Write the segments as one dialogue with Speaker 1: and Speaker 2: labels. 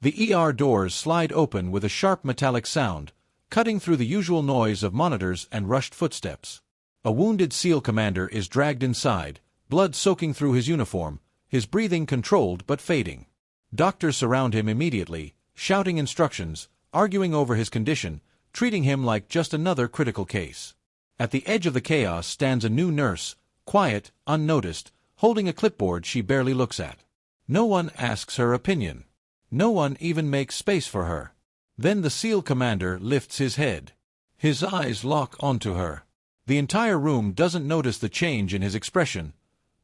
Speaker 1: The ER doors slide open with a sharp metallic sound, cutting through the usual noise of monitors and rushed footsteps. A wounded SEAL commander is dragged inside, blood soaking through his uniform, his breathing controlled but fading. Doctors surround him immediately, shouting instructions, arguing over his condition, treating him like just another critical case. At the edge of the chaos stands a new nurse, quiet, unnoticed, holding a clipboard she barely looks at. No one asks her opinion. No one even makes space for her. Then the SEAL commander lifts his head. His eyes lock onto her. The entire room doesn't notice the change in his expression,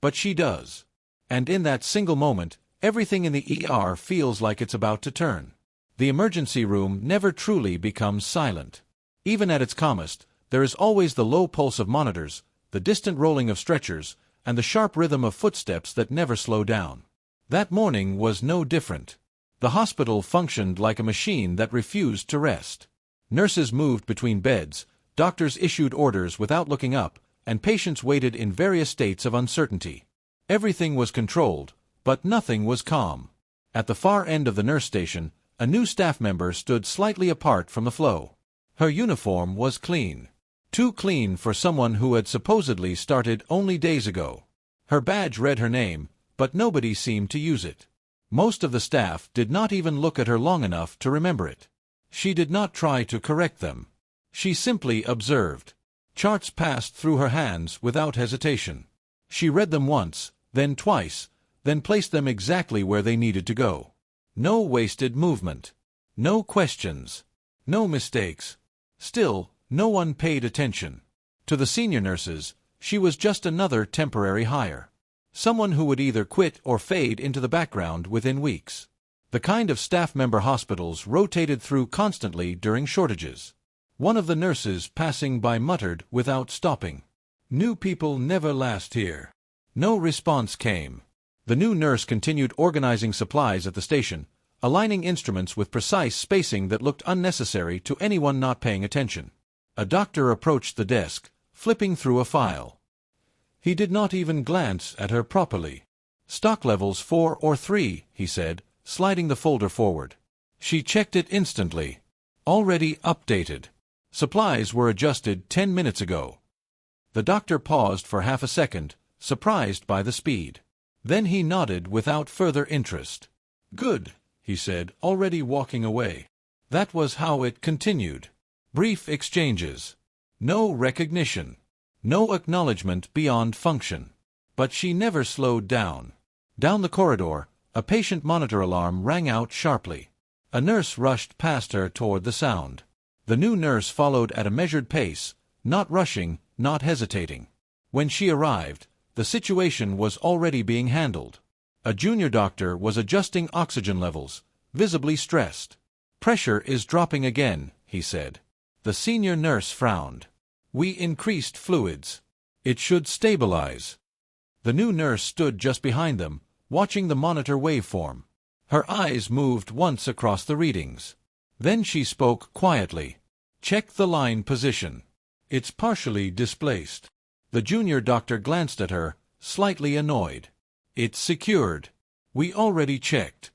Speaker 1: but she does. And in that single moment, everything in the ER feels like it's about to turn. The emergency room never truly becomes silent. Even at its calmest, there is always the low pulse of monitors, the distant rolling of stretchers, and the sharp rhythm of footsteps that never slow down. That morning was no different. The hospital functioned like a machine that refused to rest. Nurses moved between beds, doctors issued orders without looking up, and patients waited in various states of uncertainty. Everything was controlled, but nothing was calm. At the far end of the nurse station, a new staff member stood slightly apart from the flow. Her uniform was clean. Too clean for someone who had supposedly started only days ago. Her badge read her name, but nobody seemed to use it. Most of the staff did not even look at her long enough to remember it. She did not try to correct them. She simply observed. Charts passed through her hands without hesitation. She read them once, then twice, then placed them exactly where they needed to go. No wasted movement. No questions. No mistakes. Still, no one paid attention. To the senior nurses, she was just another temporary hire. Someone who would either quit or fade into the background within weeks. The kind of staff member hospitals rotated through constantly during shortages. One of the nurses passing by muttered without stopping, "New people never last here." No response came. The new nurse continued organizing supplies at the station, aligning instruments with precise spacing that looked unnecessary to anyone not paying attention. A doctor approached the desk, flipping through a file. He did not even glance at her properly. "Stock levels 4 or 3, he said, sliding the folder forward. She checked it instantly. Already updated. Supplies were adjusted 10 minutes ago. The doctor paused for half a second, surprised by the speed. Then he nodded without further interest. "Good," he said, already walking away. That was how it continued. Brief exchanges. No recognition. No acknowledgement beyond function. But she never slowed down. Down the corridor, a patient monitor alarm rang out sharply. A nurse rushed past her toward the sound. The new nurse followed at a measured pace, not rushing, not hesitating. When she arrived, the situation was already being handled. A junior doctor was adjusting oxygen levels, visibly stressed. "Pressure is dropping again," he said. The senior nurse frowned. "We increased fluids. It should stabilize." The new nurse stood just behind them, watching the monitor waveform. Her eyes moved once across the readings. Then she spoke quietly. "Check the line position. It's partially displaced." The junior doctor glanced at her, slightly annoyed. "It's secured. We already checked."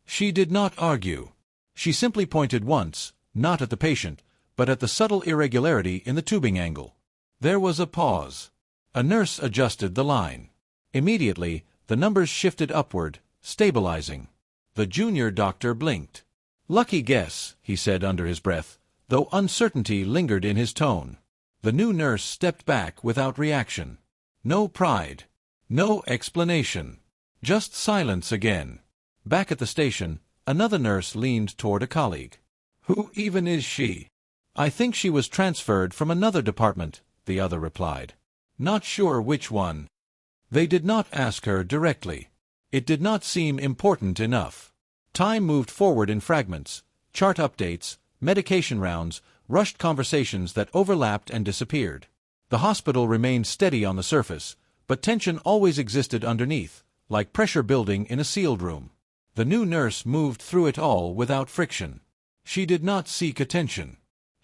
Speaker 1: She did not argue. She simply pointed once, not at the patient, but at the subtle irregularity in the tubing angle. There was a pause. A nurse adjusted the line. Immediately, the numbers shifted upward, stabilizing. The junior doctor blinked. "Lucky guess," he said under his breath, though uncertainty lingered in his tone. The new nurse stepped back without reaction. No pride. No explanation. Just silence again. Back at the station, another nurse leaned toward a colleague. "Who even is she?" "I think she was transferred from another department," the other replied. "Not sure which one." They did not ask her directly. It did not seem important enough. Time moved forward in fragments, chart updates, medication rounds, rushed conversations that overlapped and disappeared. The hospital remained steady on the surface, but tension always existed underneath, like pressure building in a sealed room. The new nurse moved through it all without friction. She did not seek attention.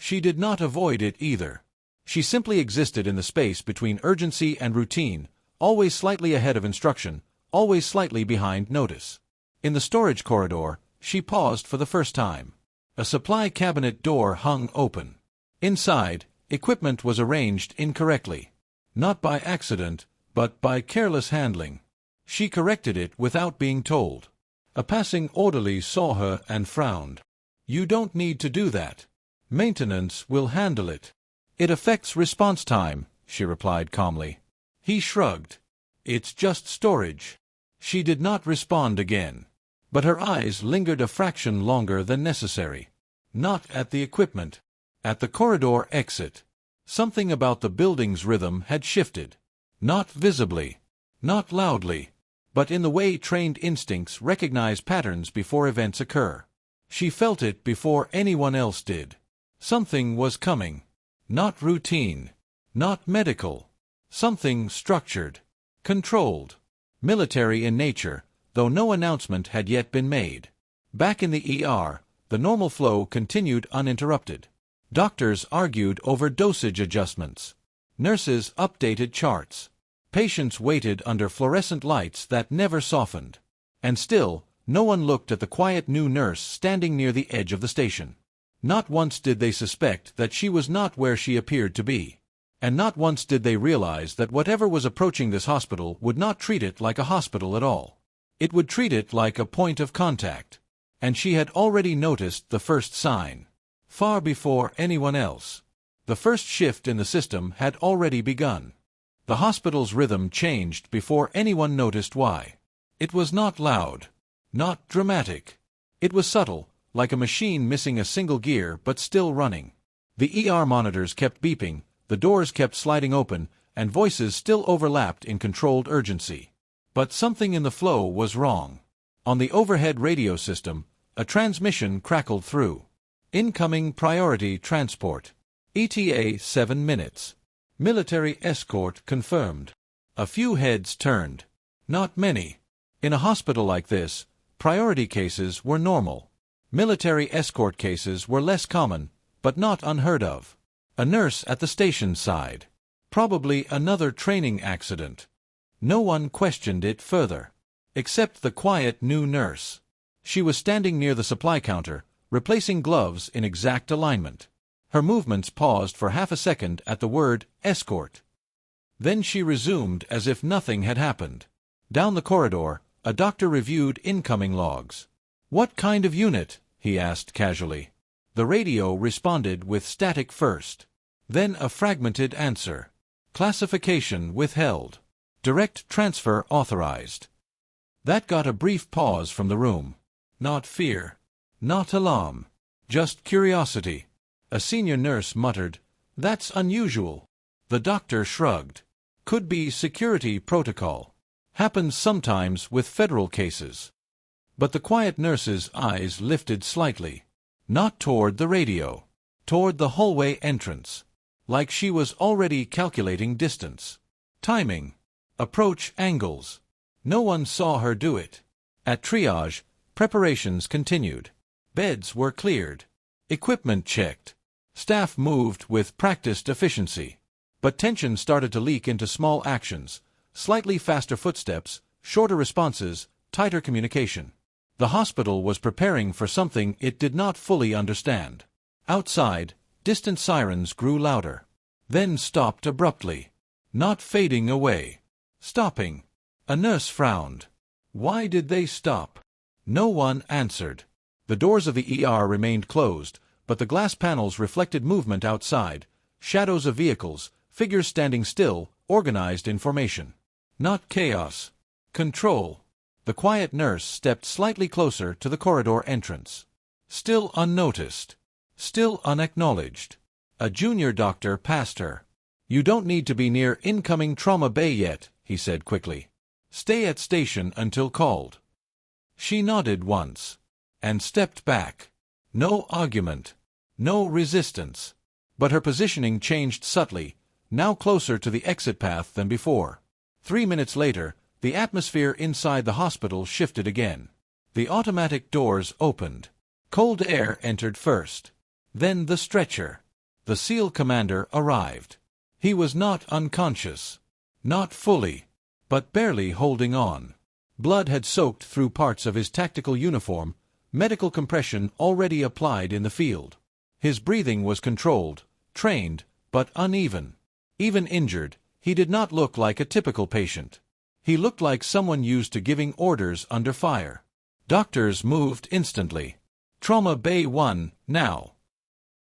Speaker 1: She did not avoid it either. She simply existed in the space between urgency and routine, always slightly ahead of instruction, always slightly behind notice. In the storage corridor, She paused for the first time. A supply cabinet door hung open. Inside, equipment was arranged incorrectly. Not by accident, but by careless handling. She corrected it without being told. A passing orderly saw her and frowned. "You don't need to do that. Maintenance will handle it." "It affects response time," she replied calmly. He shrugged. "It's just storage." She did not respond again, but her eyes lingered a fraction longer than necessary. Not at the equipment. At the corridor exit. Something about the building's rhythm had shifted. Not visibly. Not loudly. But in the way trained instincts recognize patterns before events occur. She felt it before anyone else did. Something was coming. Not routine. Not medical. Something structured. Controlled. Military in nature, though no announcement had yet been made. Back in the ER, the normal flow continued uninterrupted. Doctors argued over dosage adjustments. Nurses updated charts. Patients waited under fluorescent lights that never softened. And still, no one looked at the quiet new nurse standing near the edge of the station. Not once did they suspect that she was not where she appeared to be. And not once did they realize that whatever was approaching this hospital would not treat it like a hospital at all. It would treat it like a point of contact. And she had already noticed the first sign. Far before anyone else. The first shift in the system had already begun. The hospital's rhythm changed before anyone noticed why. It was not loud. Not dramatic. It was subtle, like a machine missing a single gear but still running. The ER monitors kept beeping, the doors kept sliding open, and voices still overlapped in controlled urgency. But something in the flow was wrong. On the overhead radio system, a transmission crackled through. "Incoming priority transport. ETA 7 minutes. Military escort confirmed." A few heads turned. Not many. In a hospital like this, priority cases were normal. Military escort cases were less common, but not unheard of. A nurse at the station side. Probably another training accident. No one questioned it further. Except the quiet new nurse. She was standing near the supply counter, replacing gloves in exact alignment. Her movements paused for half a second at the word escort. Then she resumed as if nothing had happened. Down the corridor, a doctor reviewed incoming logs. "What kind of unit?" he asked casually. The radio responded with static first. Then a fragmented answer. "Classification withheld. Direct transfer authorized." That got a brief pause from the room. Not fear. Not alarm. Just curiosity. A senior nurse muttered, "That's unusual." The doctor shrugged. "Could be security protocol. Happens sometimes with federal cases." But the quiet nurse's eyes lifted slightly. Not toward the radio. Toward the hallway entrance. Like she was already calculating distance. Timing. Approach angles. No one saw her do it. At triage, preparations continued. Beds were cleared. Equipment checked. Staff moved with practiced efficiency. But tension started to leak into small actions. Slightly faster footsteps, shorter responses, tighter communication. The hospital was preparing for something it did not fully understand. Outside, distant sirens grew louder. Then stopped abruptly. Not fading away. Stopping. A nurse frowned. Why did they stop? No one answered. The doors of the ER remained closed, but the glass panels reflected movement outside, shadows of vehicles, figures standing still, organized in formation. Not chaos. Control. The quiet nurse stepped slightly closer to the corridor entrance. Still unnoticed. Still unacknowledged. A junior doctor passed her. "You don't need to be near incoming trauma bay yet," he said quickly. "Stay at station until called." She nodded once. And stepped back. No argument. No resistance. But her positioning changed subtly, now closer to the exit path than before. 3 minutes later, the atmosphere inside the hospital shifted again. The automatic doors opened. Cold air entered first. Then the stretcher. The SEAL commander arrived. He was not unconscious. Not fully. But barely holding on. Blood had soaked through parts of his tactical uniform, medical compression already applied in the field. His breathing was controlled, trained, but uneven. Even injured, he did not look like a typical patient. He looked like someone used to giving orders under fire. Doctors moved instantly. Trauma Bay 1, now.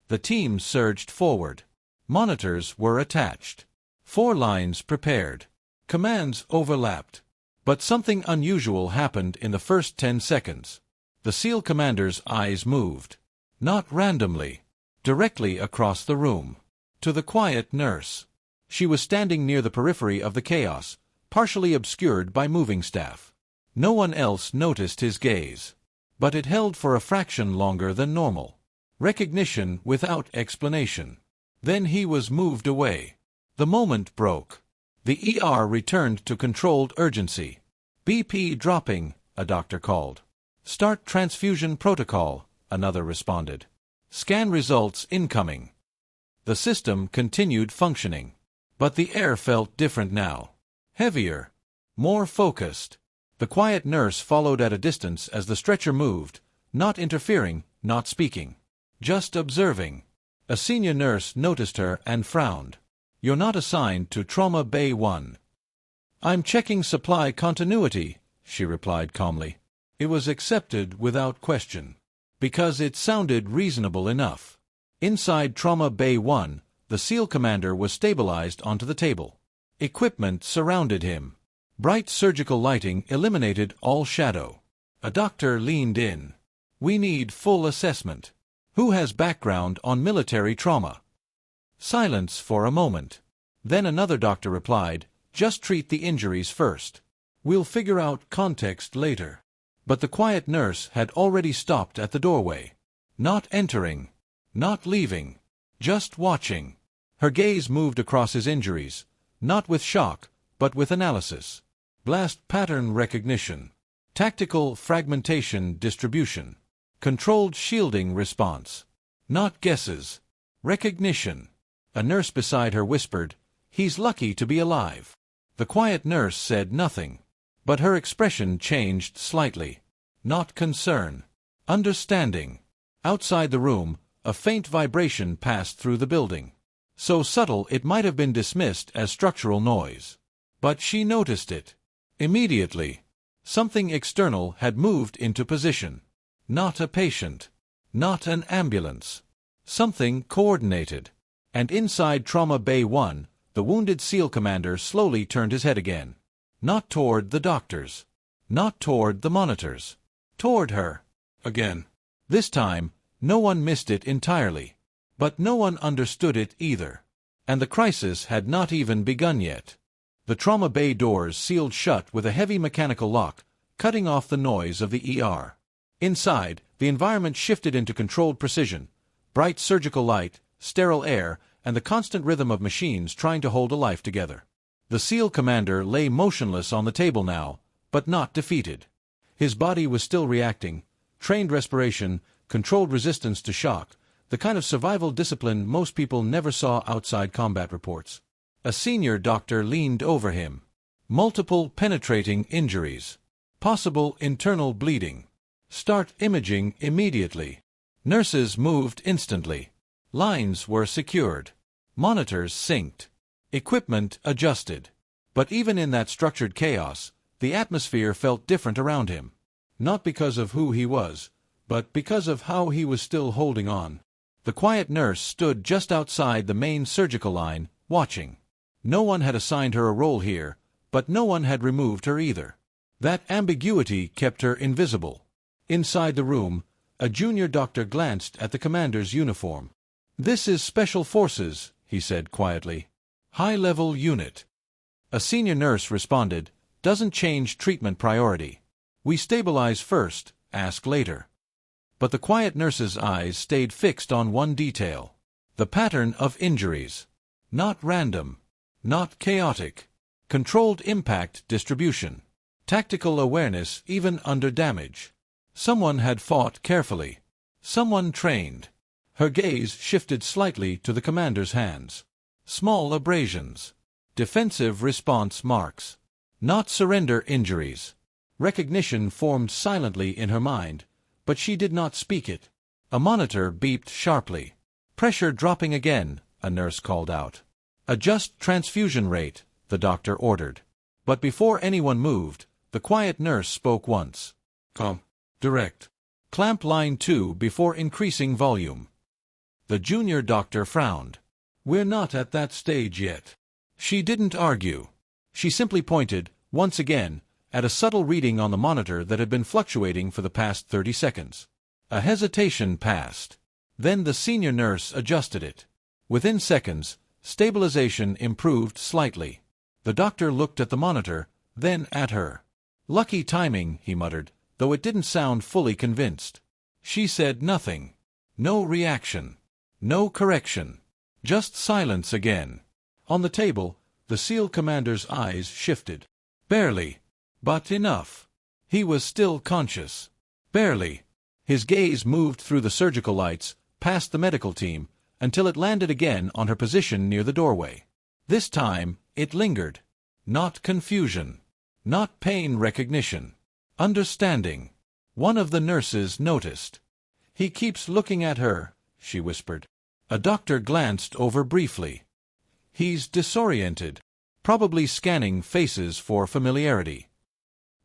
Speaker 1: The team surged forward. Monitors were attached. 4 lines prepared. Commands overlapped. But something unusual happened in the first 10 seconds. The SEAL commander's eyes moved. Not randomly. Directly across the room. To the quiet nurse. She was standing near the periphery of the chaos, partially obscured by moving staff. No one else noticed his gaze. But it held for a fraction longer than normal. Recognition without explanation. Then he was moved away. The moment broke. The ER returned to controlled urgency. BP dropping, a doctor called. Start transfusion protocol, another responded. Scan results incoming. The system continued functioning. But the air felt different now. Heavier. More focused. The quiet nurse followed at a distance as the stretcher moved, not interfering, not speaking. Just observing. A senior nurse noticed her and frowned. You're not assigned to Trauma Bay 1. I'm checking supply continuity, she replied calmly. It was accepted without question. Because it sounded reasonable enough. Inside Trauma Bay 1, the SEAL commander was stabilized onto the table. Equipment surrounded him. Bright surgical lighting eliminated all shadow. A doctor leaned in. We need full assessment. Who has background on military trauma? Silence for a moment. Then another doctor replied, just treat the injuries first. We'll figure out context later. But the quiet nurse had already stopped at the doorway. Not entering. Not leaving. Just watching. Her gaze moved across his injuries, not with shock, but with analysis. Blast pattern recognition. Tactical fragmentation distribution. Controlled shielding response. Not guesses. Recognition. A nurse beside her whispered, He's lucky to be alive. The quiet nurse said nothing. But her expression changed slightly. Not concern. Understanding. Outside the room, a faint vibration passed through the building. So subtle it might have been dismissed as structural noise. But she noticed it. Immediately. Something external had moved into position. Not a patient. Not an ambulance. Something coordinated. And inside Trauma Bay 1, the wounded SEAL commander slowly turned his head again. Not toward the doctors. Not toward the monitors. Toward her. Again. This time, no one missed it entirely. But no one understood it either. And the crisis had not even begun yet. The Trauma Bay doors sealed shut with a heavy mechanical lock, cutting off the noise of the ER. Inside, the environment shifted into controlled precision. Bright surgical light, sterile air, and the constant rhythm of machines trying to hold a life together. The SEAL commander lay motionless on the table now, but not defeated. His body was still reacting. Trained respiration, controlled resistance to shock, the kind of survival discipline most people never saw outside combat reports. A senior doctor leaned over him. Multiple penetrating injuries. Possible internal bleeding. Start imaging immediately. Nurses moved instantly. Lines were secured. Monitors synced. Equipment adjusted. But even in that structured chaos, the atmosphere felt different around him. Not because of who he was, but because of how he was still holding on. The quiet nurse stood just outside the main surgical line, watching. No one had assigned her a role here, but no one had removed her either. That ambiguity kept her invisible. Inside the room, a junior doctor glanced at the commander's uniform. "This is Special Forces," he said quietly. "High-level unit." A senior nurse responded, "Doesn't change treatment priority. We stabilize first, ask later." But the quiet nurse's eyes stayed fixed on one detail. The pattern of injuries. Not random. Not chaotic. Controlled impact distribution. Tactical awareness even under damage. Someone had fought carefully. Someone trained. Her gaze shifted slightly to the commander's hands. Small abrasions. Defensive response marks. Not surrender injuries. Recognition formed silently in her mind, but she did not speak it. A monitor beeped sharply. "Pressure dropping again," a nurse called out. "Adjust transfusion rate," the doctor ordered. But before anyone moved, the quiet nurse spoke once. "Come. Direct. Clamp line 2 before increasing volume." The junior doctor frowned. "We're not at that stage yet." She didn't argue. She simply pointed, once again, at a subtle reading on the monitor that had been fluctuating for the past 30 seconds. A hesitation passed. Then the senior nurse adjusted it. Within seconds, stabilization improved slightly. The doctor looked at the monitor, then at her. "Lucky timing," he muttered, though it didn't sound fully convinced. She said nothing. No reaction. No correction. Just silence again. On the table, the SEAL commander's eyes shifted. Barely. But enough. He was still conscious. Barely. His gaze moved through the surgical lights, past the medical team, until it landed again on her position near the doorway. This time, it lingered. Not confusion. Not pain recognition. Understanding. One of the nurses noticed. "He keeps looking at her," she whispered. A doctor glanced over briefly. "He's disoriented. Probably scanning faces for familiarity."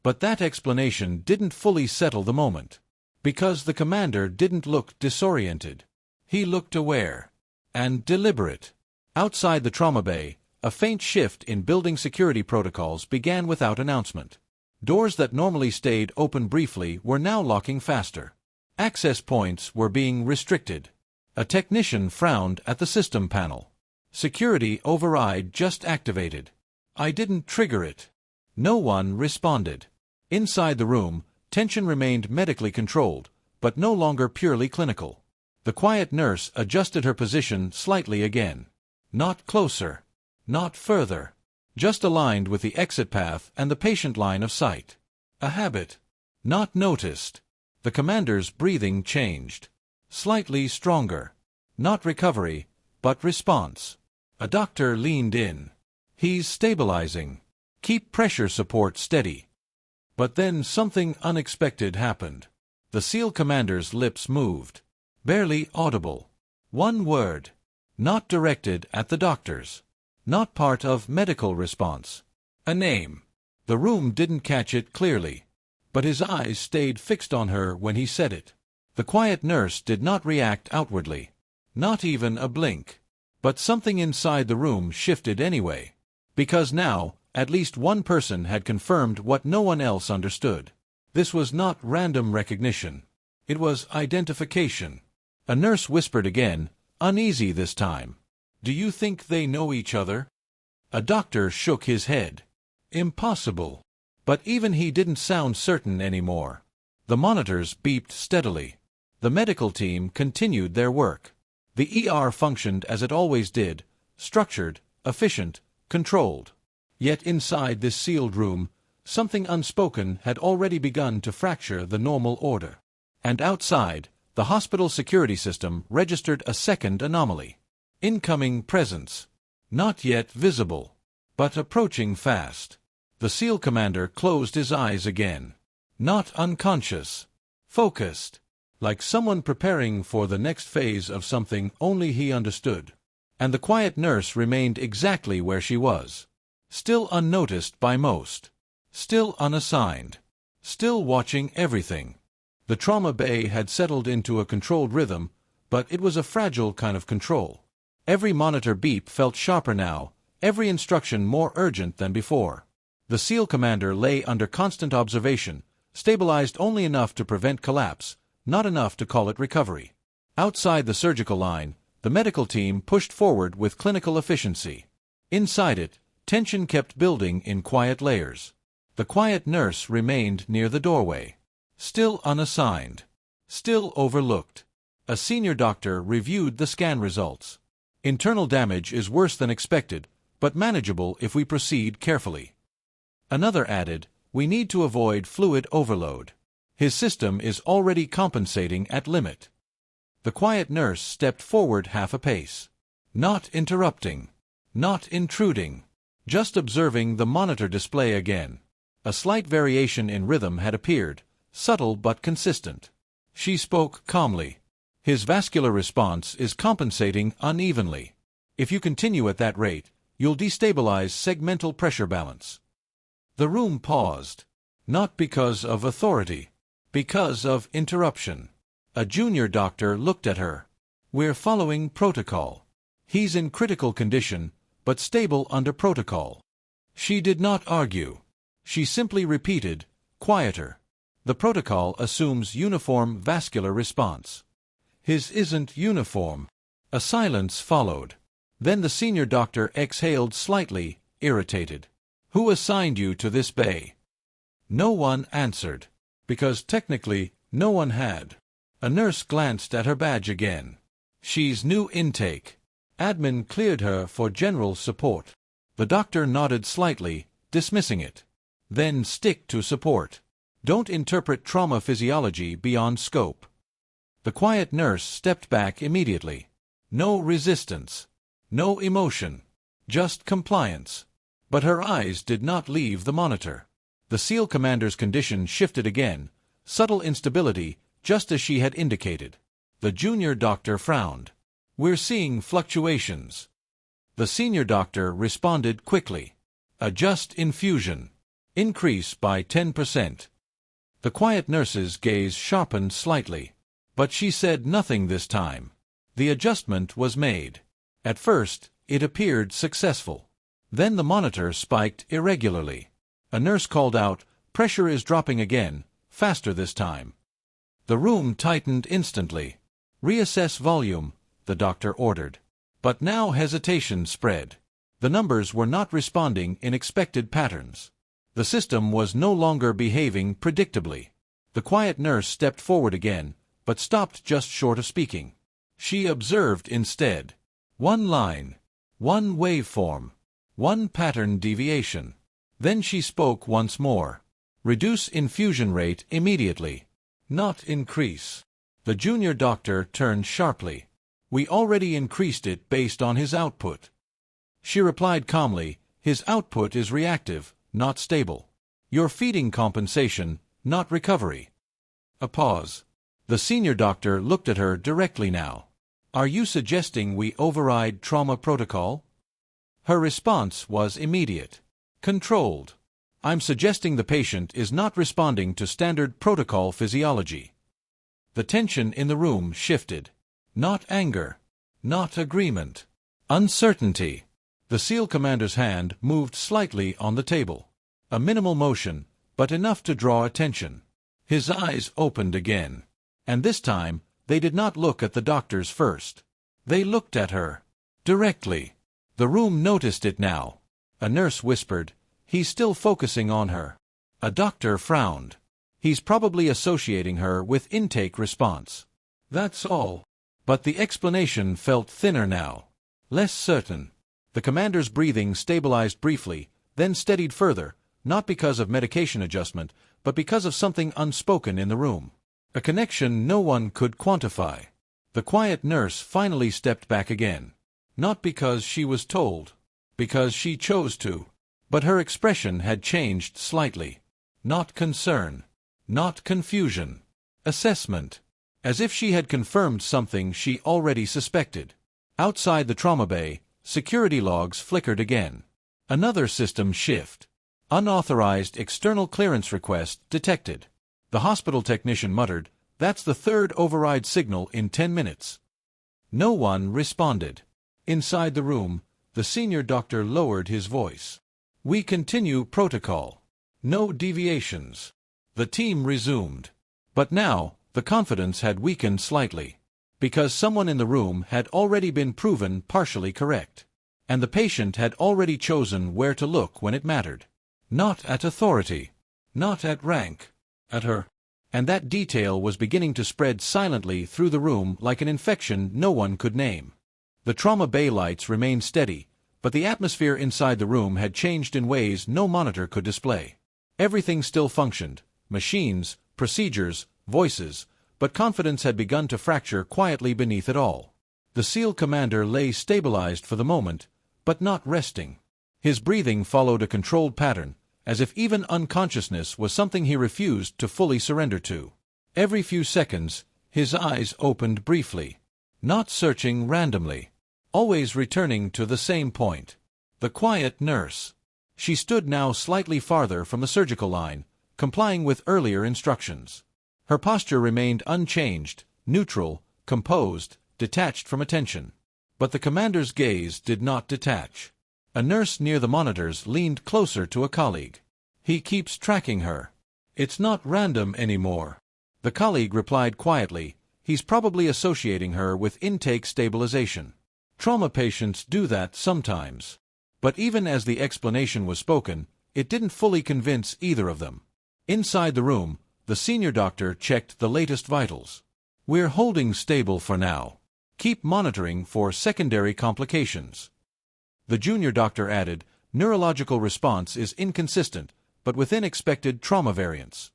Speaker 1: But that explanation didn't fully settle the moment. Because the commander didn't look disoriented. He looked aware. And deliberate. Outside the trauma bay, a faint shift in building security protocols began without announcement. Doors that normally stayed open briefly were now locking faster. Access points were being restricted. A technician frowned at the system panel. "Security override just activated. I didn't trigger it." No one responded. Inside the room, tension remained medically controlled, but no longer purely clinical. The quiet nurse adjusted her position slightly again. Not closer. Not further. Just aligned with the exit path and the patient line of sight. A habit. Not noticed. The commander's breathing changed. Slightly stronger. Not recovery, but response. A doctor leaned in. "He's stabilizing. Keep pressure support steady." But then something unexpected happened. The SEAL commander's lips moved. Barely audible. One word. Not directed at the doctors. Not part of medical response. A name. The room didn't catch it clearly. But his eyes stayed fixed on her when he said it. The quiet nurse did not react outwardly. Not even a blink. But something inside the room shifted anyway. Because now, at least one person had confirmed what no one else understood. This was not random recognition. It was identification. A nurse whispered again, uneasy this time. "Do you think they know each other?" A doctor shook his head. "Impossible." But even he didn't sound certain anymore. The monitors beeped steadily. The medical team continued their work. The ER functioned as it always did, structured, efficient, controlled. Yet inside this sealed room, something unspoken had already begun to fracture the normal order. And outside, the hospital security system registered a second anomaly. Incoming presence. Not yet visible. But approaching fast. The SEAL commander closed his eyes again. Not unconscious. Focused. Like someone preparing for the next phase of something only he understood. And the quiet nurse remained exactly where she was. Still unnoticed by most. Still unassigned. Still watching everything. The trauma bay had settled into a controlled rhythm, but it was a fragile kind of control. Every monitor beep felt sharper now, every instruction more urgent than before. The SEAL commander lay under constant observation, stabilized only enough to prevent collapse, not enough to call it recovery. Outside the surgical line, the medical team pushed forward with clinical efficiency. Inside it, tension kept building in quiet layers. The quiet nurse remained near the doorway. Still unassigned. Still overlooked. A senior doctor reviewed the scan results. Internal damage is worse than expected, but manageable if we proceed carefully. Another added, "We need to avoid fluid overload. His system is already compensating at limit." The quiet nurse stepped forward half a pace. Not interrupting. Not intruding. Just observing the monitor display again. A slight variation in rhythm had appeared, subtle but consistent. She spoke calmly. His vascular response is compensating unevenly. If you continue at that rate, you'll destabilize segmental pressure balance. The room paused. Not because of authority. Because of interruption. A junior doctor looked at her. We're following protocol. He's in critical condition, but stable under protocol. She did not argue. She simply repeated, quieter. The protocol assumes uniform vascular response. His isn't uniform. A silence followed. Then the senior doctor exhaled slightly, irritated. Who assigned you to this bay? No one answered. Because technically, no one had. A nurse glanced at her badge again. She's new intake. Admin cleared her for general support. The doctor nodded slightly, dismissing it. Then stick to support. Don't interpret trauma physiology beyond scope. The quiet nurse stepped back immediately. No resistance. No emotion. Just compliance. But her eyes did not leave the monitor. The SEAL commander's condition shifted again, subtle instability, just as she had indicated. The junior doctor frowned. We're seeing fluctuations. The senior doctor responded quickly. Adjust infusion. Increase by 10%. The quiet nurse's gaze sharpened slightly. But she said nothing this time. The adjustment was made. At first, it appeared successful. Then the monitor spiked irregularly. A nurse called out, pressure is dropping again, faster this time. The room tightened instantly. Reassess volume, the doctor ordered. But now hesitation spread. The numbers were not responding in expected patterns. The system was no longer behaving predictably. The quiet nurse stepped forward again, but stopped just short of speaking. She observed instead. One line. One waveform. One pattern deviation. Then she spoke once more. Reduce infusion rate immediately. Not increase. The junior doctor turned sharply. We already increased it based on his output. She replied calmly, his output is reactive, not stable. You're feeding compensation, not recovery. A pause. The senior doctor looked at her directly now. Are you suggesting we override trauma protocol? Her response was immediate. Controlled. I'm suggesting the patient is not responding to standard protocol physiology. The tension in the room shifted. Not anger. Not agreement. Uncertainty. The SEAL commander's hand moved slightly on the table. A minimal motion, but enough to draw attention. His eyes opened again. And this time, they did not look at the doctors first. They looked at her. Directly. The room noticed it now. A nurse whispered, he's still focusing on her. A doctor frowned. He's probably associating her with intake response. That's all. But the explanation felt thinner now. Less certain. The commander's breathing stabilized briefly, then steadied further, not because of medication adjustment, but because of something unspoken in the room. A connection no one could quantify. The quiet nurse finally stepped back again. Not because she was told. Because she chose to. But her expression had changed slightly. Not concern. Not confusion. Assessment. As if she had confirmed something she already suspected. Outside the trauma bay, security logs flickered again. Another system shift. Unauthorized external clearance request detected. The hospital technician muttered, that's the third override signal in 10 minutes. No one responded. Inside the room, the senior doctor lowered his voice. We continue protocol. No deviations. The team resumed. But now, the confidence had weakened slightly. Because someone in the room had already been proven partially correct. And the patient had already chosen where to look when it mattered. Not at authority. Not at rank. At her. And that detail was beginning to spread silently through the room like an infection no one could name. The trauma bay lights remained steady, but the atmosphere inside the room had changed in ways no monitor could display. Everything still functioned, machines, procedures, voices, but confidence had begun to fracture quietly beneath it all. The SEAL commander lay stabilized for the moment, but not resting. His breathing followed a controlled pattern, as if even unconsciousness was something he refused to fully surrender to. Every few seconds, his eyes opened briefly, not searching randomly, always returning to the same point. The quiet nurse. She stood now slightly farther from the surgical line, complying with earlier instructions. Her posture remained unchanged, neutral, composed, detached from attention. But the commander's gaze did not detach. A nurse near the monitors leaned closer to a colleague. "He keeps tracking her. It's not random anymore." The colleague replied quietly, "He's probably associating her with intake stabilization. Trauma patients do that sometimes." But even as the explanation was spoken, it didn't fully convince either of them. Inside the room, the senior doctor checked the latest vitals. "We're holding stable for now. Keep monitoring for secondary complications." The junior doctor added, "Neurological response is inconsistent, but within expected trauma variants."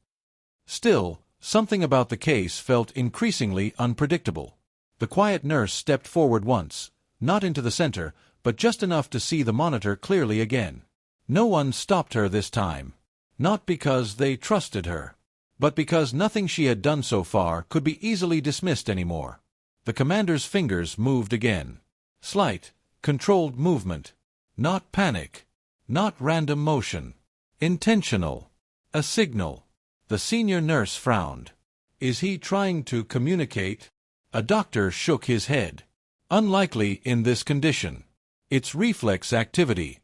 Speaker 1: Still, something about the case felt increasingly unpredictable. The quiet nurse stepped forward once, not into the center, but just enough to see the monitor clearly again. No one stopped her this time. Not because they trusted her, but because nothing she had done so far could be easily dismissed anymore. The commander's fingers moved again. Slight, controlled movement. Not panic. Not random motion. Intentional. A signal. The senior nurse frowned. "Is he trying to communicate?" A doctor shook his head. "Unlikely in this condition. It's reflex activity."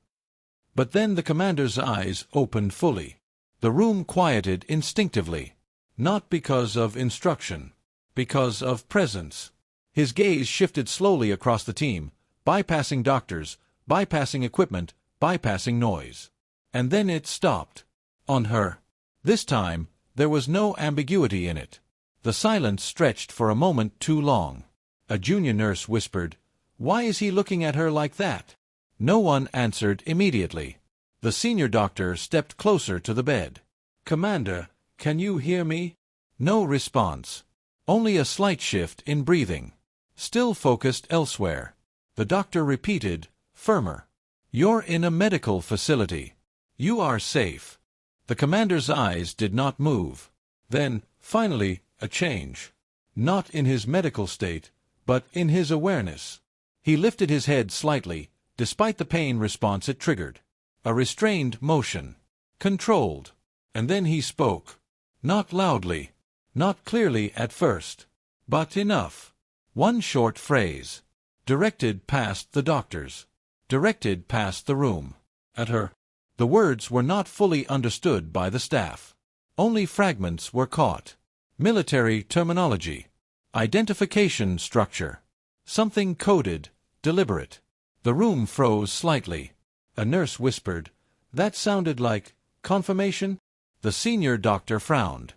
Speaker 1: But then the commander's eyes opened fully. The room quieted instinctively. Not because of instruction. Because of presence. His gaze shifted slowly across the team, bypassing doctors, bypassing equipment, bypassing noise. And then it stopped. On her. This time, there was no ambiguity in it. The silence stretched for a moment too long. A junior nurse whispered, "Why is he looking at her like that?" No one answered immediately. The senior doctor stepped closer to the bed. "Commander, can you hear me?" No response. Only a slight shift in breathing. Still focused elsewhere. The doctor repeated, firmer, "You're in a medical facility. You are safe." The commander's eyes did not move. Then, finally, a change. Not in his medical state, but in his awareness. He lifted his head slightly, despite the pain response it triggered. A restrained motion. Controlled. And then he spoke. Not loudly. Not clearly at first. But enough. One short phrase. Directed past the doctors. Directed past the room. At her. The words were not fully understood by the staff. Only fragments were caught. Military terminology. Identification structure. Something coded, deliberate. The room froze slightly. A nurse whispered, "That sounded like confirmation?" The senior doctor frowned.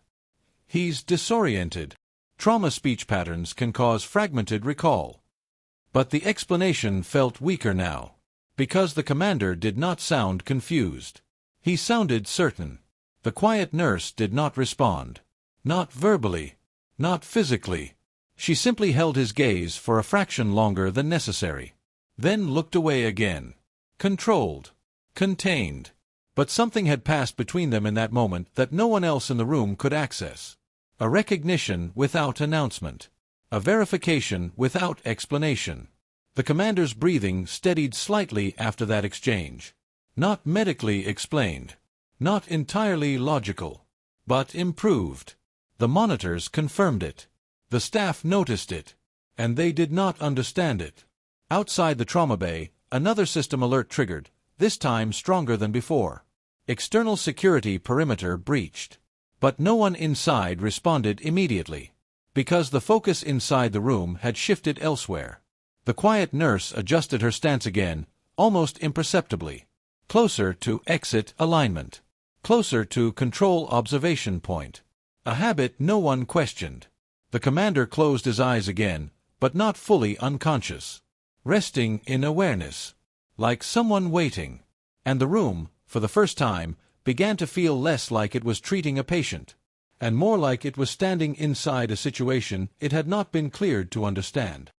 Speaker 1: "He's disoriented. Trauma speech patterns can cause fragmented recall." But the explanation felt weaker now, because the commander did not sound confused. He sounded certain. The quiet nurse did not respond. Not verbally. Not physically. She simply held his gaze for a fraction longer than necessary. Then looked away again. Controlled. Contained. But something had passed between them in that moment that no one else in the room could access. A recognition without announcement. A verification without explanation. The commander's breathing steadied slightly after that exchange. Not medically explained. Not entirely logical. But improved. The monitors confirmed it. The staff noticed it. And they did not understand it. Outside the trauma bay, another system alert triggered, this time stronger than before. External security perimeter breached. But no one inside responded immediately. Because the focus inside the room had shifted elsewhere. The quiet nurse adjusted her stance again, almost imperceptibly. Closer to exit alignment. Closer to control observation point. A habit no one questioned. The commander closed his eyes again, but not fully unconscious. Resting in awareness. Like someone waiting. And the room, for the first time, began to feel less like it was treating a patient, and more like it was standing inside a situation it had not been cleared to understand.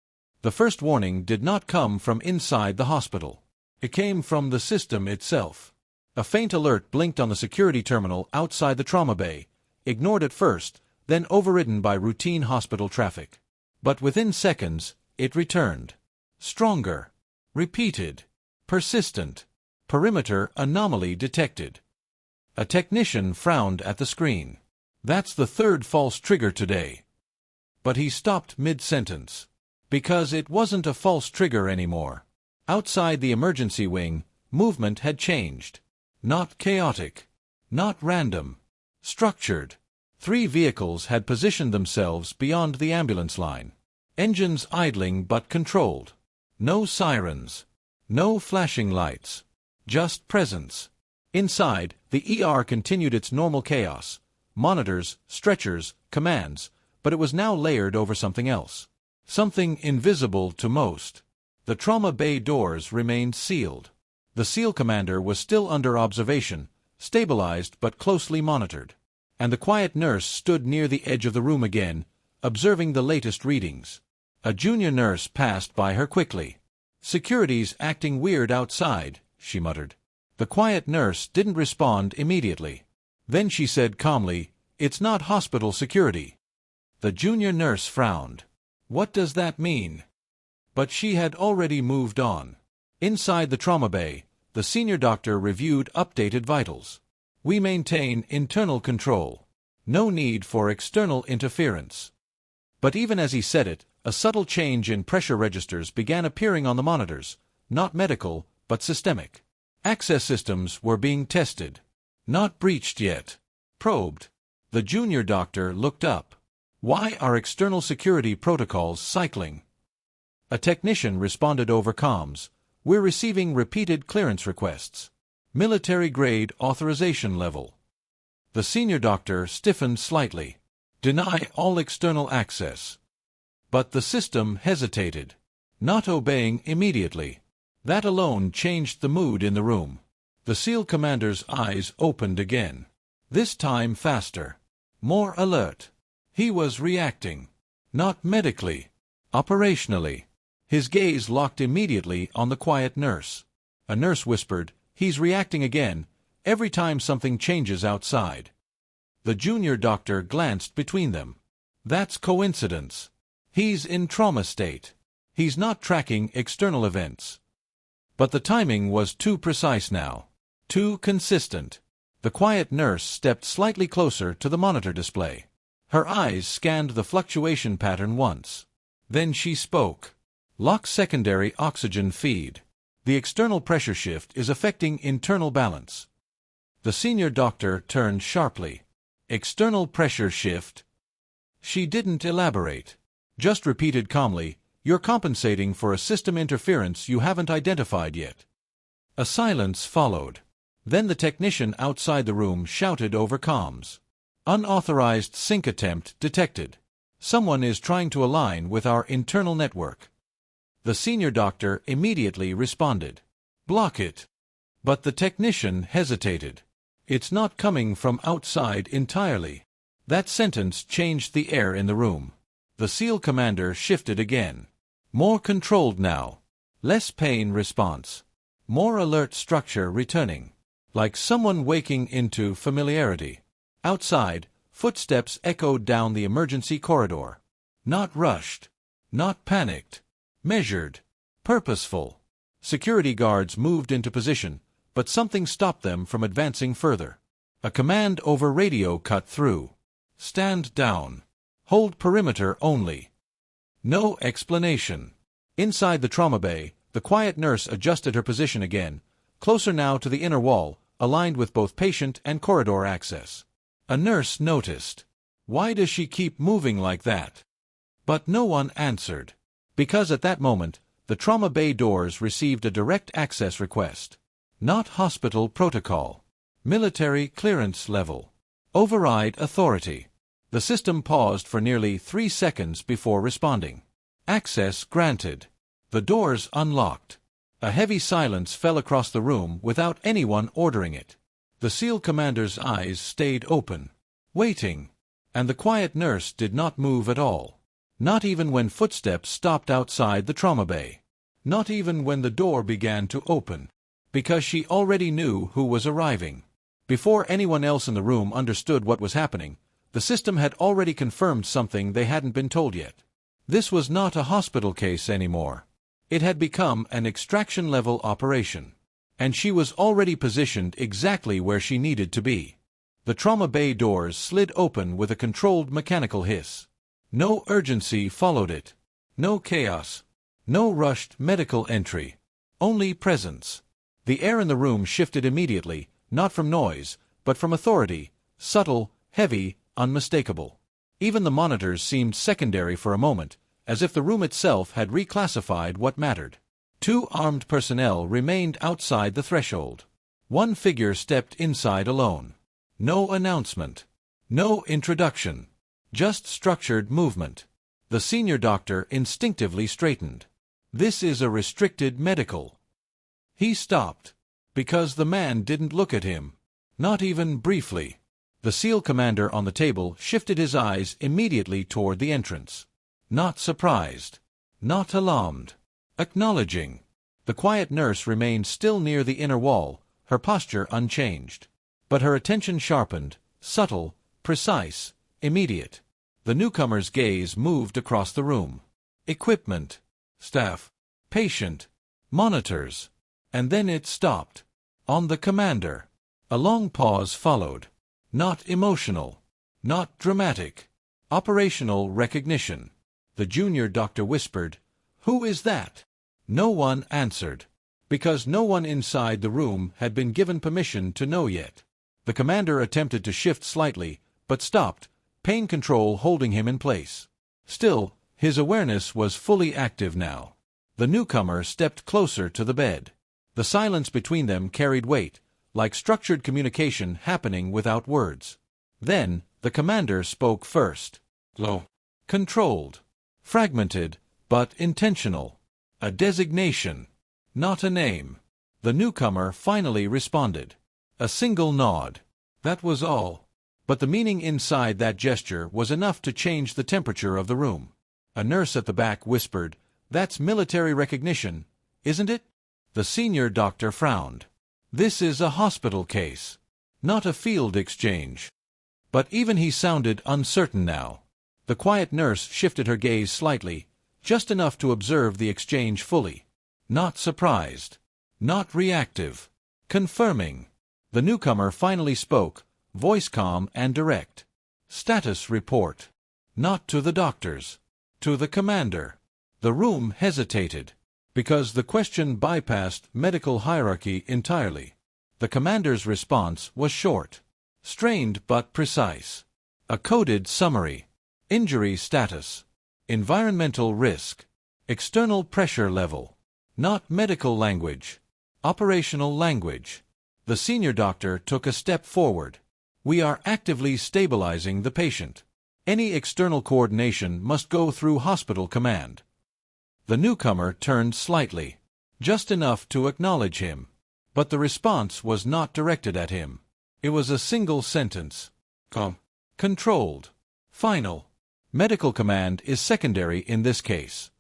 Speaker 1: The first warning did not come from inside the hospital. It came from the system itself. A faint alert blinked on the security terminal outside the trauma bay, ignored at first, then overridden by routine hospital traffic. But within seconds, it returned. Stronger. Repeated. Persistent. Perimeter anomaly detected. A technician frowned at the screen. That's the third false trigger today. But he stopped mid-sentence. Because it wasn't a false trigger anymore. Outside the emergency wing, movement had changed. Not chaotic. Not random. Structured. 3 vehicles had positioned themselves beyond the ambulance line. Engines idling but controlled. No sirens. No flashing lights. Just presence. Inside, the ER continued its normal chaos. Monitors, stretchers, commands, but it was now layered over something else. Something invisible to most. The trauma bay doors remained sealed. The SEAL commander was still under observation, stabilized but closely monitored. And the quiet nurse stood near the edge of the room again, observing the latest readings. A junior nurse passed by her quickly. "Security's acting weird outside," she muttered. The quiet nurse didn't respond immediately. Then she said calmly, "It's not hospital security." The junior nurse frowned. What does that mean? But she had already moved on. Inside the trauma bay, the senior doctor reviewed updated vitals. "We maintain internal control. No need for external interference." But even as he said it, a subtle change in pressure registers began appearing on the monitors, not medical, but systemic. Access systems were being tested. Not breached yet. Probed. The junior doctor looked up. "Why are external security protocols cycling?" A technician responded over comms. "We're receiving repeated clearance requests. Military-grade authorization level." The senior doctor stiffened slightly. "Deny all external access." But the system hesitated. Not obeying immediately. That alone changed the mood in the room. The SEAL commander's eyes opened again. This time faster. More alert. He was reacting. Not medically. Operationally. His gaze locked immediately on the quiet nurse. A nurse whispered, "He's reacting again, every time something changes outside." The junior doctor glanced between them. "That's coincidence. He's in trauma state. He's not tracking external events." But the timing was too precise now. Too consistent. The quiet nurse stepped slightly closer to the monitor display. Her eyes scanned the fluctuation pattern once. Then she spoke. "Lock secondary oxygen feed. The external pressure shift is affecting internal balance." The senior doctor turned sharply. "External pressure shift?" She didn't elaborate. Just repeated calmly, "You're compensating for a system interference you haven't identified yet." A silence followed. Then the technician outside the room shouted over comms. "Unauthorized sync attempt detected. Someone is trying to align with our internal network." The senior doctor immediately responded. "Block it." But the technician hesitated. "It's not coming from outside entirely." That sentence changed the air in the room. The SEAL commander shifted again. More controlled now. Less pain response. More alert structure returning. Like someone waking into familiarity. Outside, footsteps echoed down the emergency corridor. Not rushed. Not panicked. Measured. Purposeful. Security guards moved into position, but something stopped them from advancing further. A command over radio cut through. "Stand down. Hold perimeter only." No explanation. Inside the trauma bay, the quiet nurse adjusted her position again, closer now to the inner wall, aligned with both patient and corridor access. A nurse noticed. "Why does she keep moving like that?" But no one answered. Because at that moment, the trauma bay doors received a direct access request. Not hospital protocol. Military clearance level. Override authority. The system paused for nearly 3 seconds before responding. Access granted. The doors unlocked. A heavy silence fell across the room without anyone ordering it. The SEAL commander's eyes stayed open, waiting, and the quiet nurse did not move at all. Not even when footsteps stopped outside the trauma bay. Not even when the door began to open. Because she already knew who was arriving. Before anyone else in the room understood what was happening, the system had already confirmed something they hadn't been told yet. This was not a hospital case anymore. It had become an extraction-level operation. And she was already positioned exactly where she needed to be. The trauma bay doors slid open with a controlled mechanical hiss. No urgency followed it. No chaos. No rushed medical entry. Only presence. The air in the room shifted immediately, not from noise, but from authority, subtle, heavy, unmistakable. Even the monitors seemed secondary for a moment, as if the room itself had reclassified what mattered. 2 armed personnel remained outside the threshold. 1 figure stepped inside alone. No announcement. No introduction. Just structured movement. The senior doctor instinctively straightened. This is a restricted medical. He stopped. Because the man didn't look at him. Not even briefly. The SEAL commander on the table shifted his eyes immediately toward the entrance. Not surprised. Not alarmed. Acknowledging. The quiet nurse remained still near the inner wall, her posture unchanged. But her attention sharpened, subtle, precise, immediate. The newcomer's gaze moved across the room. Equipment. Staff. Patient. Monitors. And then it stopped. On the commander. A long pause followed. Not emotional. Not dramatic. Operational recognition. The junior doctor whispered, "Who is that?" No one answered. Because no one inside the room had been given permission to know yet. The commander attempted to shift slightly, but stopped, pain control holding him in place. Still, his awareness was fully active now. The newcomer stepped closer to the bed. The silence between them carried weight, like structured communication happening without words. Then, the commander spoke first. Low. Controlled. Fragmented, but intentional. A designation. Not a name. The newcomer finally responded. A single nod. That was all. But the meaning inside that gesture was enough to change the temperature of the room. A nurse at the back whispered, "That's military recognition, isn't it?" The senior doctor frowned. "This is a hospital case. Not a field exchange." But even he sounded uncertain now. The quiet nurse shifted her gaze slightly, just enough to observe the exchange fully. Not surprised. Not reactive. Confirming. The newcomer finally spoke, voice calm and direct. "Status report." Not to the doctors. To the commander. The room hesitated. Because the question bypassed medical hierarchy entirely. The commander's response was short. Strained but precise. A coded summary. Injury status. Environmental risk. External pressure level. Not medical language. Operational language. The senior doctor took a step forward. "We are actively stabilizing the patient. Any external coordination must go through hospital command." The newcomer turned slightly. Just enough to acknowledge him. But the response was not directed at him. It was a single sentence. Controlled. Final. Medical command is secondary in this case.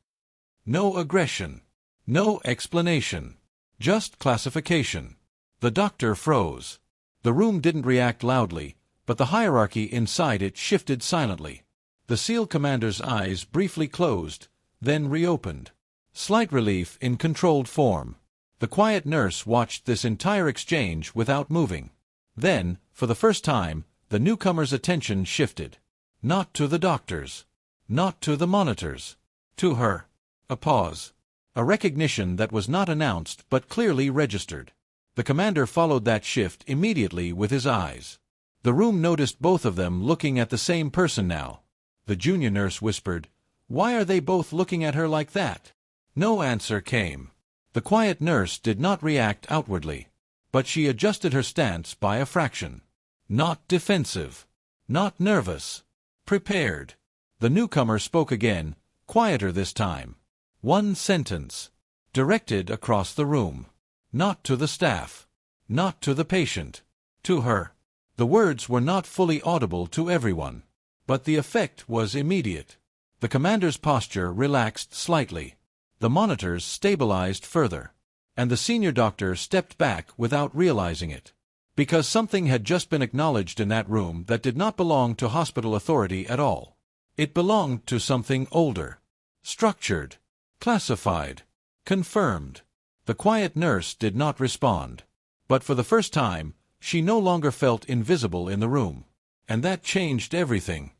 Speaker 1: No aggression. No explanation. Just classification. The doctor froze. The room didn't react loudly, but the hierarchy inside it shifted silently. The SEAL commander's eyes briefly closed, then reopened. Slight relief in controlled form. The quiet nurse watched this entire exchange without moving. Then, for the first time, the newcomer's attention shifted. Not to the doctors. Not to the monitors. To her. A pause. A recognition that was not announced but clearly registered. The commander followed that shift immediately with his eyes. The room noticed both of them looking at the same person now. The junior nurse whispered, "Why are they both looking at her like that?" No answer came. The quiet nurse did not react outwardly. But she adjusted her stance by a fraction. Not defensive. Not nervous. Prepared. The newcomer spoke again, quieter this time. One sentence. Directed across the room. Not to the staff. Not to the patient. To her. The words were not fully audible to everyone. But the effect was immediate. The commander's posture relaxed slightly. The monitors stabilized further. And the senior doctor stepped back without realizing it. Because something had just been acknowledged in that room that did not belong to hospital authority at all. It belonged to something older. Structured. Classified. Confirmed. The quiet nurse did not respond. But for the first time, she no longer felt invisible in the room. And that changed everything.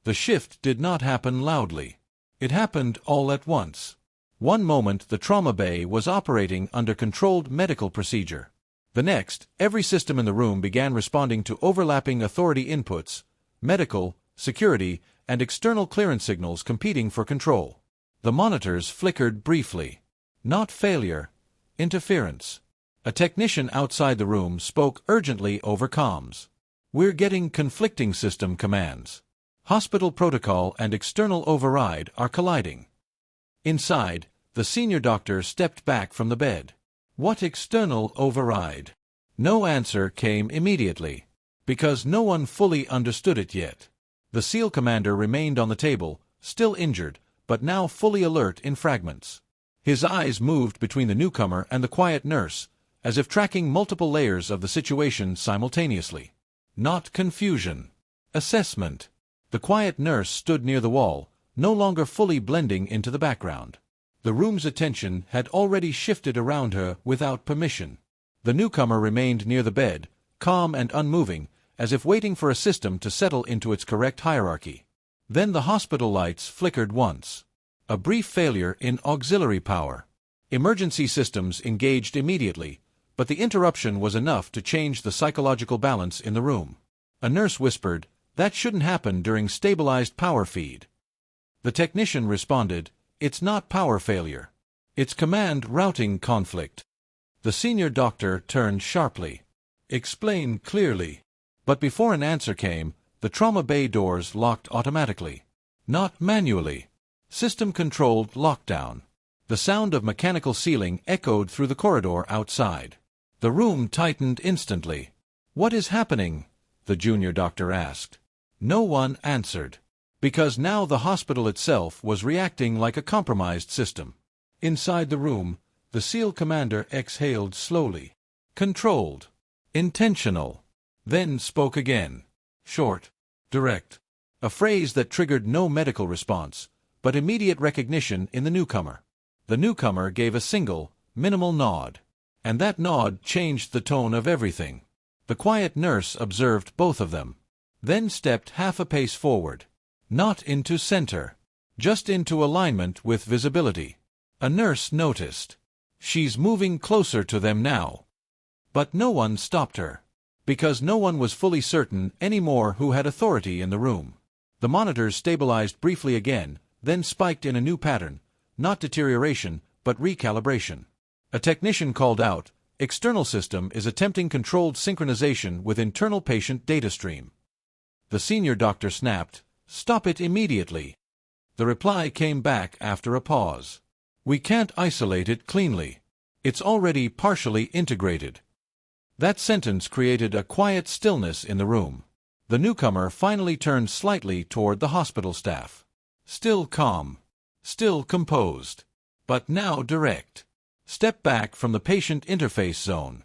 Speaker 1: The shift did not happen loudly. It happened all at once. One moment the trauma bay was operating under controlled medical procedure. The next, every system in the room began responding to overlapping authority inputs, medical, security, and external clearance signals competing for control. The monitors flickered briefly. Not failure, interference. A technician outside the room spoke urgently over comms. "We're getting conflicting system commands. Hospital protocol and external override are colliding." Inside, the senior doctor stepped back from the bed. What external override? No answer came immediately, because no one fully understood it yet. The SEAL commander remained on the table, still injured, but now fully alert in fragments. His eyes moved between the newcomer and the quiet nurse, as if tracking multiple layers of the situation simultaneously. Not confusion. Assessment. The quiet nurse stood near the wall, no longer fully blending into the background. The room's attention had already shifted around her without permission. The newcomer remained near the bed, calm and unmoving, as if waiting for a system to settle into its correct hierarchy. Then the hospital lights flickered once. A brief failure in auxiliary power. Emergency systems engaged immediately, but the interruption was enough to change the psychological balance in the room. A nurse whispered, "That shouldn't happen during stabilized power feed." The technician responded, "It's not power failure. It's command routing conflict." The senior doctor turned sharply. "Explain clearly." But before an answer came, the trauma bay doors locked automatically. Not manually. System-controlled lockdown. The sound of mechanical sealing echoed through the corridor outside. The room tightened instantly. "What is happening?" the junior doctor asked. No one answered. Because now the hospital itself was reacting like a compromised system. Inside the room, the SEAL commander exhaled slowly. Controlled. Intentional. Then spoke again. Short. Direct. A phrase that triggered no medical response, but immediate recognition in the newcomer. The newcomer gave a single, minimal nod. And that nod changed the tone of everything. The quiet nurse observed both of them. Then stepped half a pace forward. Not into center. Just into alignment with visibility. A nurse noticed. She's moving closer to them now. But no one stopped her. Because no one was fully certain anymore who had authority in the room. The monitors stabilized briefly again, then spiked in a new pattern. Not deterioration, but recalibration. A technician called out, "External system is attempting controlled synchronization with internal patient data stream." The senior doctor snapped, "Stop it immediately." The reply came back after a pause. "We can't isolate it cleanly. It's already partially integrated." That sentence created a quiet stillness in the room. The newcomer finally turned slightly toward the hospital staff. Still calm. Still composed. But now direct. Step back from the patient interface zone.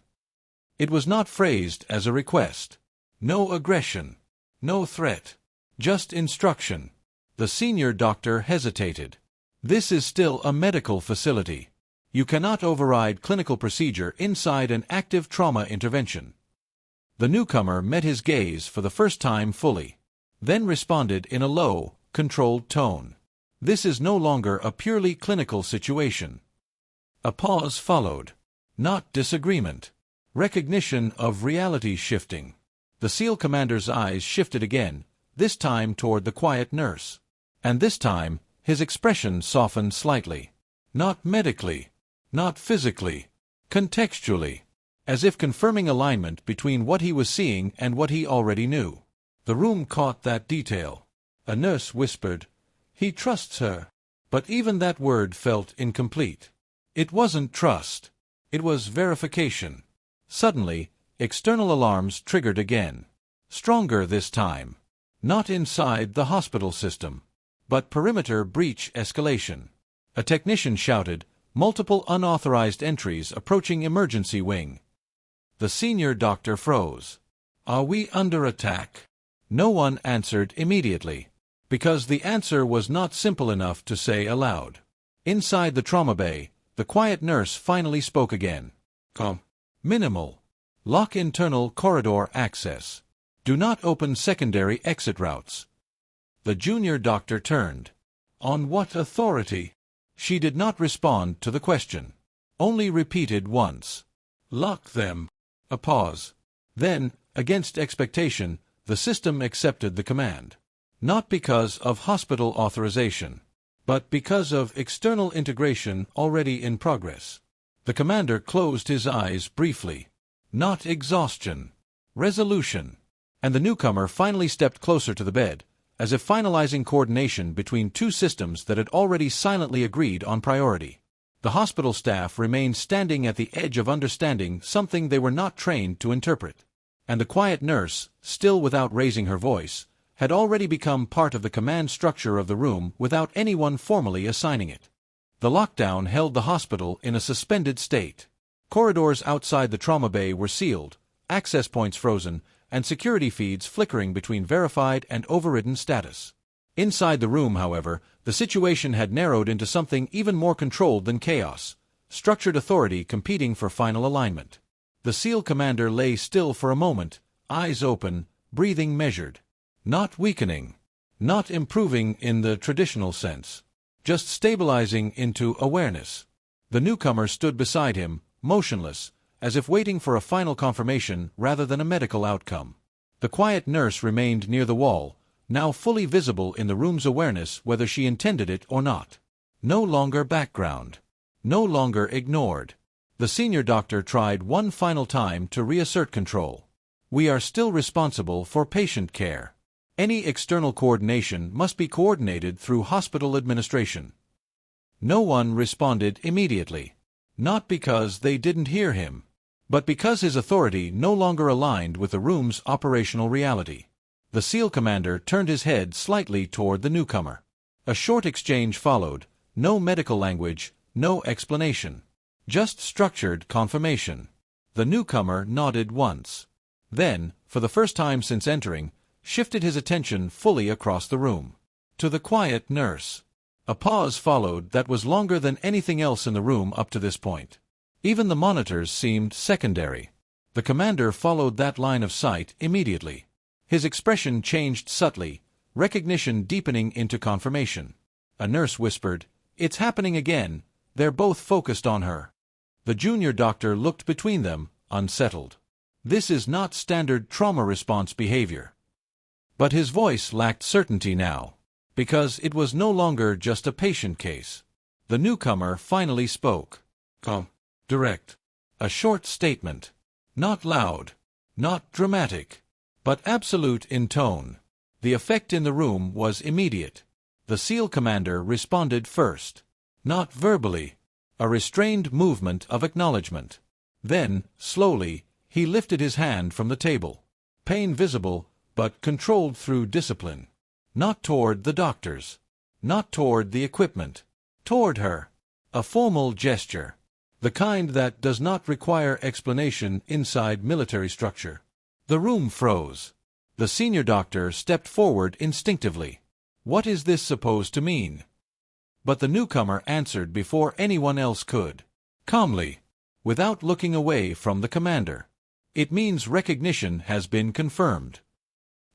Speaker 1: It was not phrased as a request. No aggression. No threat. Just instruction. The senior doctor hesitated. "This is still a medical facility. You cannot override clinical procedure inside an active trauma intervention." The newcomer met his gaze for the first time fully. Then responded in a low, controlled tone. "This is no longer a purely clinical situation." A pause followed. Not disagreement. Recognition of reality shifting. The SEAL commander's eyes shifted again, this time toward the quiet nurse. And this time, his expression softened slightly. Not medically. Not physically. Contextually. As if confirming alignment between what he was seeing and what he already knew. The room caught that detail. A nurse whispered, "He trusts her." But even that word felt incomplete. It wasn't trust. It was verification. Suddenly, external alarms triggered again. Stronger this time. Not inside the hospital system. But perimeter breach escalation. A technician shouted, "Multiple unauthorized entries approaching emergency wing." The senior doctor froze. "Are we under attack?" No one answered immediately, because the answer was not simple enough to say aloud. Inside the trauma bay, the quiet nurse finally spoke again. Minimal. Lock internal corridor access. Do not open secondary exit routes." The junior doctor turned. "On what authority?" She did not respond to the question, only repeated once. "Lock them." A pause. Then, against expectation, the system accepted the command. Not because of hospital authorization, but because of external integration already in progress. The commander closed his eyes briefly. Not exhaustion. Resolution. And the newcomer finally stepped closer to the bed, as if finalizing coordination between two systems that had already silently agreed on priority. The hospital staff remained standing at the edge of understanding something they were not trained to interpret. And the quiet nurse, still without raising her voice, had already become part of the command structure of the room without anyone formally assigning it. The lockdown held the hospital in a suspended state. Corridors outside the trauma bay were sealed, access points frozen, and security feeds flickering between verified and overridden status. Inside the room, however, the situation had narrowed into something even more controlled than chaos, structured authority competing for final alignment. The SEAL commander lay still for a moment, eyes open, breathing measured. Not weakening. Not improving in the traditional sense. Just stabilizing into awareness. The newcomer stood beside him, motionless, as if waiting for a final confirmation rather than a medical outcome. The quiet nurse remained near the wall, now fully visible in the room's awareness whether she intended it or not. No longer background. No longer ignored. The senior doctor tried one final time to reassert control. "We are still responsible for patient care. Any external coordination must be coordinated through hospital administration." No one responded immediately. Not because they didn't hear him, but because his authority no longer aligned with the room's operational reality. The SEAL commander turned his head slightly toward the newcomer. A short exchange followed, no medical language, no explanation. Just structured confirmation. The newcomer nodded once. Then, for the first time since entering, shifted his attention fully across the room. To the quiet nurse. A pause followed that was longer than anything else in the room up to this point. Even the monitors seemed secondary. The commander followed that line of sight immediately. His expression changed subtly, recognition deepening into confirmation. A nurse whispered, "It's happening again." They're both focused on her. The junior doctor looked between them, unsettled. This is not standard trauma response behavior. But his voice lacked certainty now, because it was no longer just a patient case. The newcomer finally spoke. Direct. A short statement. Not loud. Not dramatic. But absolute in tone. The effect in the room was immediate. The SEAL commander responded first. Not verbally. A restrained movement of acknowledgement. Then, slowly, he lifted his hand from the table. Pain visible, but controlled through discipline. Not toward the doctors. Not toward the equipment. Toward her. A formal gesture. The kind that does not require explanation inside military structure. The room froze. The senior doctor stepped forward instinctively. What is this supposed to mean? But the newcomer answered before anyone else could. Calmly. Without looking away from the commander. It means recognition has been confirmed.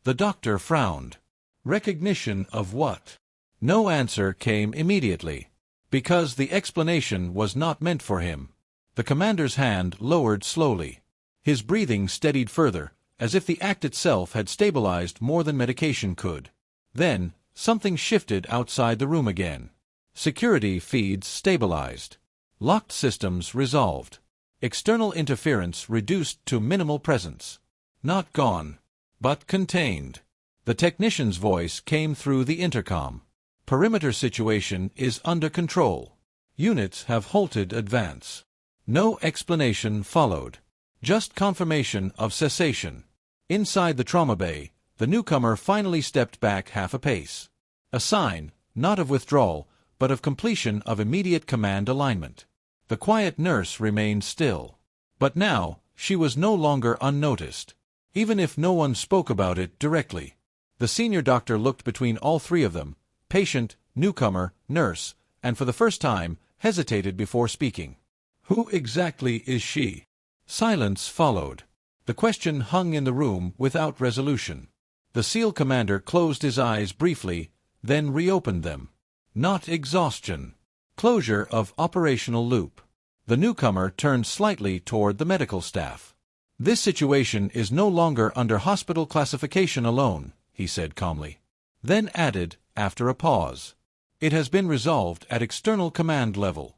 Speaker 1: The doctor frowned. Recognition of what? No answer came immediately. Because the explanation was not meant for him. The commander's hand lowered slowly. His breathing steadied further, as if the act itself had stabilized more than medication could. Then, something shifted outside the room again. Security feeds stabilized. Locked systems resolved. External interference reduced to minimal presence. Not gone, but contained. The technician's voice came through the intercom. Perimeter situation is under control. Units have halted advance. No explanation followed. Just confirmation of cessation. Inside the trauma bay, the newcomer finally stepped back half a pace. A sign, not of withdrawal, but of completion of immediate command alignment. The quiet nurse remained still. But now, She was no longer unnoticed, even if no one spoke about it directly. The senior doctor looked between all three of them, patient, newcomer, nurse, and for the first time, hesitated before speaking. "Who exactly is she?" Silence followed. The question hung in the room without resolution. The SEAL commander closed his eyes briefly, then reopened them. Not exhaustion. Closure of operational loop. The newcomer turned slightly toward the medical staff. "This situation is no longer under hospital classification alone," he said calmly. Then added, after a pause, "It has been resolved at external command level."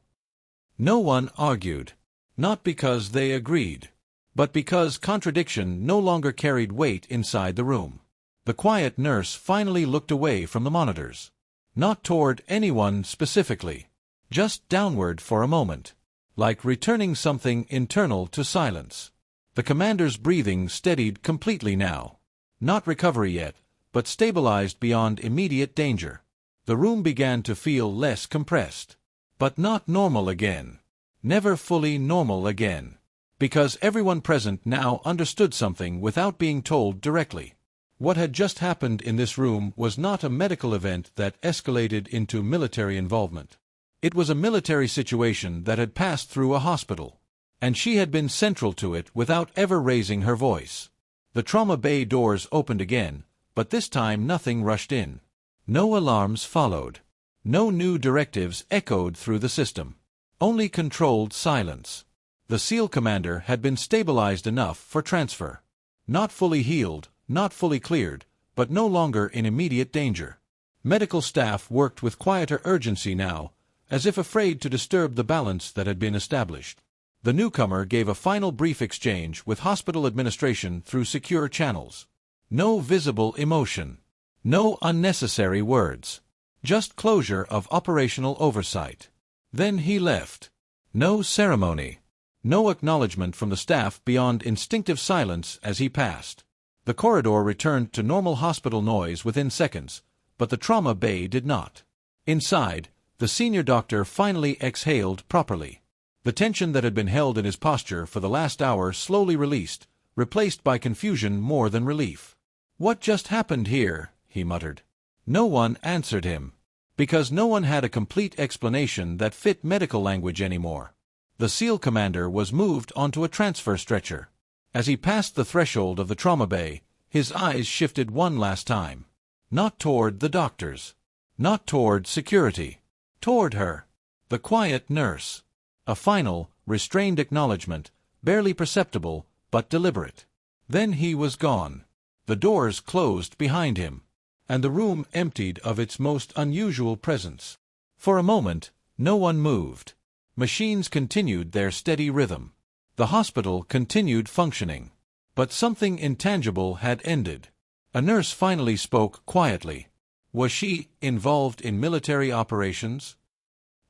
Speaker 1: No one argued. Not because they agreed, but because contradiction no longer carried weight inside the room. The quiet nurse finally looked away from the monitors. Not toward anyone specifically. Just downward for a moment. Like returning something internal to silence. The commander's breathing steadied completely now. Not recovery yet, but stabilized beyond immediate danger. The room began to feel less compressed. But not normal again. Never fully normal again. Because everyone present now understood something without being told directly. What had just happened in this room was not a medical event that escalated into military involvement. It was a military situation that had passed through a hospital. And she had been central to it without ever raising her voice. The trauma bay doors opened again, but this time nothing rushed in. No alarms followed. No new directives echoed through the system. Only controlled silence. The SEAL commander had been stabilized enough for transfer. Not fully healed, not fully cleared, but no longer in immediate danger. Medical staff worked with quieter urgency now, as if afraid to disturb the balance that had been established. The newcomer gave a final brief exchange with hospital administration through secure channels. No visible emotion. No unnecessary words. Just closure of operational oversight. Then he left. No ceremony. No acknowledgement from the staff beyond instinctive silence as he passed. The corridor returned to normal hospital noise within seconds, but the trauma bay did not. Inside, the senior doctor finally exhaled properly. The tension that had been held in his posture for the last hour slowly released, replaced by confusion more than relief. "What just happened here?" he muttered. No one answered him. Because no one had a complete explanation that fit medical language anymore. The SEAL commander was moved onto a transfer stretcher. As he passed the threshold of the trauma bay, his eyes shifted one last time. Not toward the doctors. Not toward security. Toward her. The quiet nurse. A final, restrained acknowledgement, barely perceptible, but deliberate. Then he was gone. The doors closed behind him. And the room emptied of its most unusual presence. For a moment, no one moved. Machines continued their steady rhythm. The hospital continued functioning. But something intangible had ended. A nurse finally spoke quietly. Was she involved in military operations?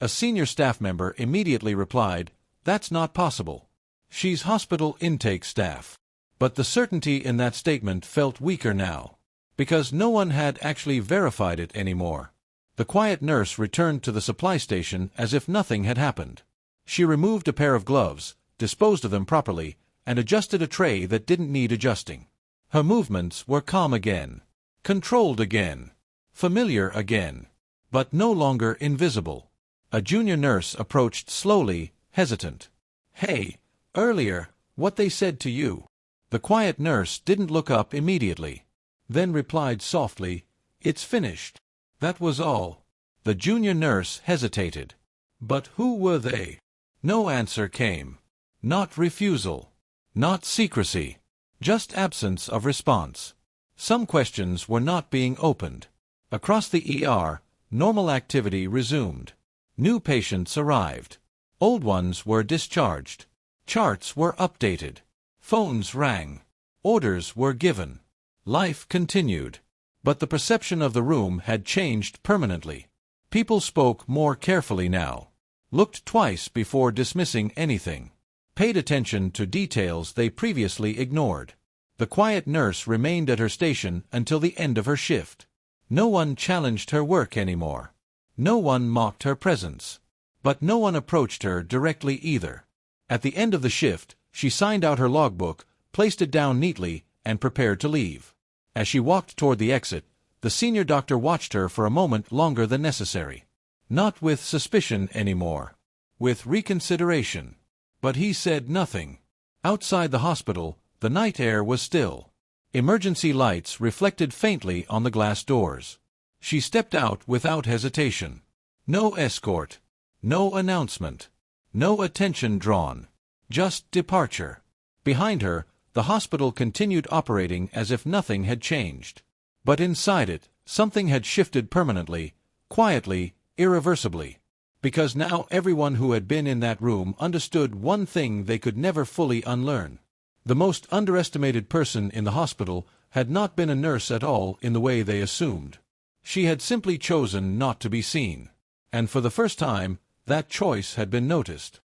Speaker 1: A senior staff member immediately replied, "That's not possible. She's hospital intake staff." But the certainty in that statement felt weaker now. Because no one had actually verified it anymore. The quiet nurse returned to the supply station as if nothing had happened. She removed a pair of gloves, disposed of them properly, and adjusted a tray that didn't need adjusting. Her movements were calm again. Controlled again. Familiar again. But no longer invisible. A junior nurse approached slowly, hesitant. "Hey, earlier, what they said to you?" The quiet nurse didn't look up immediately. Then replied softly, "It's finished." That was all. The junior nurse hesitated. But who were they? No answer came. Not refusal. Not secrecy. Just absence of response. Some questions were not being opened. Across the ER, normal activity resumed. New patients arrived. Old ones were discharged. Charts were updated. Phones rang. Orders were given. Life continued. But the perception of the room had changed permanently. People spoke more carefully now. Looked twice before dismissing anything. Paid attention to details they previously ignored. The quiet nurse remained at her station until the end of her shift. No one challenged her work anymore. No one mocked her presence. But no one approached her directly either. At the end of the shift, She signed out her logbook, placed it down neatly, and prepared to leave. As she walked toward the exit, the senior doctor watched her for a moment longer than necessary. Not with suspicion anymore. With reconsideration. But he said nothing. Outside the hospital, the night air was still. Emergency lights reflected faintly on the glass doors. She stepped out without hesitation. No escort. No announcement. No attention drawn. Just departure. Behind her, the hospital continued operating as if nothing had changed. But inside it, something had shifted permanently, quietly, irreversibly. Because now everyone who had been in that room understood one thing they could never fully unlearn. The most underestimated person in the hospital had not been a nurse at all in the way they assumed. She had simply chosen not to be seen. And for the first time, that choice had been noticed.